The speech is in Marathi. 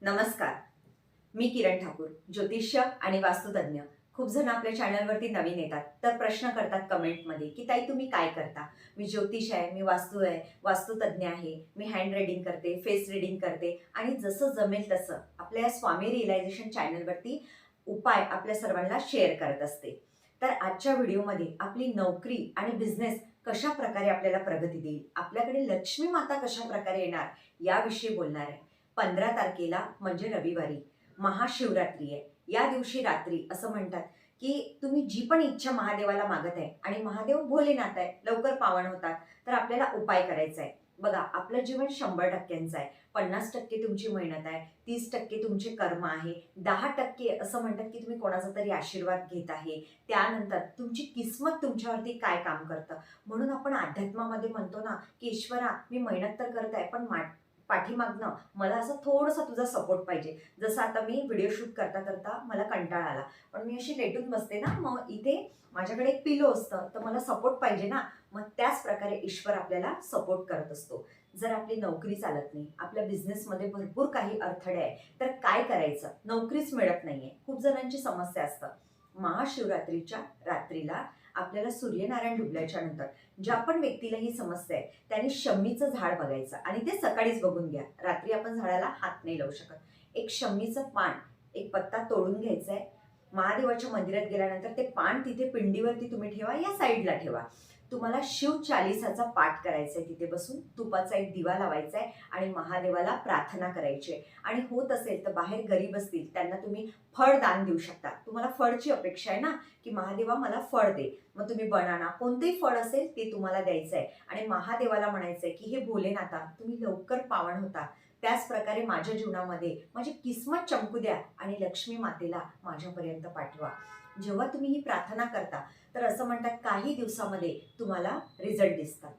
नमस्कार. मी किरण ठाकूर, ज्योतिष्य आणि वास्तुतज्ञ. खूप जण आपल्या चॅनलवरती नवीन येतात तर प्रश्न करतात कमेंटमध्ये की ताई तुम्ही काय करता. मी ज्योतिष आहे, मी वास्तू आहे, वास्तुतज्ञ आहे, मी हँड रीडिंग करते, फेस रीडिंग करते आणि जसं जमेल तसं आपल्या या स्वामी रिअलायझेशन चॅनलवरती उपाय आपल्या सर्वांना शेअर करत असते. तर आजच्या व्हिडिओमध्ये आपली नोकरी आणि बिझनेस कशा प्रकारे आपल्याला प्रगती देईल, आपल्याकडे लक्ष्मी माता कशा प्रकारे येणार याविषयी बोलणार आहे. 15 तारखेला म्हणजे रविवारी महाशिवरात्री आहे. या दिवशी रात्री असं म्हणतात की तुम्ही जी पण इच्छा महादेवाला मागत आहे आणि महादेव भोलेनाथ आहे, लवकर पावन होतात, तर आपल्याला उपाय करायचा आहे. बघा, आपलं जीवन 100% आहे. 50% तुमची मेहनत आहे, 30% तुमचे कर्म आहे, 10% असं म्हणतात की तुम्ही कोणाचा तरी आशीर्वाद घेत आहे. त्यानंतर तुमची किस्मत तुमच्यावरती काय काम करतं. म्हणून आपण अध्यात्मामध्ये म्हणतो ना की ईश्वरा, मी मेहनत तर करत आहे, पण पाठीमागनं मला असं थोडंसं तुझा सपोर्ट पाहिजे. जसं आता मी व्हिडिओ शूट करता करता मला कंटाळा आला, पण मी अशी लेटून बसते ना, मग इथे माझ्याकडे एक पिलो असतं, तर मला सपोर्ट पाहिजे ना. मग त्याच प्रकारे ईश्वर आपल्याला सपोर्ट करत असतो. जर आपली नोकरी चालत नाही, आपल्या बिझनेसमध्ये भरपूर काही अडथळे आहे, तर काय करायचं. नोकरीच मिळत नाहीये, खूप जणांची समस्या असतं. महाशिवरात्रीच्या रात्रीला आपल्याला सूर्यनारायण डुबल्याच्या नंतर ज्या पण व्यक्तीला ही समस्या आहे त्यांनी शमीचं झाड बघायचं आणि ते सकाळीच बघून घ्या. रात्री आपण झाडाला हात नाही लावू शकत. एक शमीचं पान, एक पत्ता तोडून घ्यायचा आहे. महादेवाच्या मंदिरात गेल्यानंतर ते पान तिथे पिंडीवरती तुम्ही ठेवा या साईडला ठेवा. तुम्हाला शिव चालीसाचा पाठ करायचा आहे. तिथे बसून तुपाचा एक दिवा लावायचा आहे आणि महादेवाला प्रार्थना करायची आहे. आणि होत असेल तर बाहेर गरीब असतील त्यांना तुम्ही फळ दान देऊ शकता. तुम्हाला फळची अपेक्षा आहे ना की महादेवा मला फळ दे, मग तुम्ही बनाना कोणतेही फळ असेल ते तुम्हाला द्यायचं आहे आणि महादेवाला म्हणायचं आहे की हे भोलेनाथा, तुम्ही लवकर पावन होता, त्याच प्रकारे माझ्या जीवनामध्ये माझी किस्मत चमकू द्या आणि लक्ष्मी मातेला माझ्यापर्यंत पाठवा. जेव्हा तुम्ही ही प्रार्थना करता तर असं म्हणतात काही दिवसामध्ये तुम्हाला रिझल्ट दिसतात.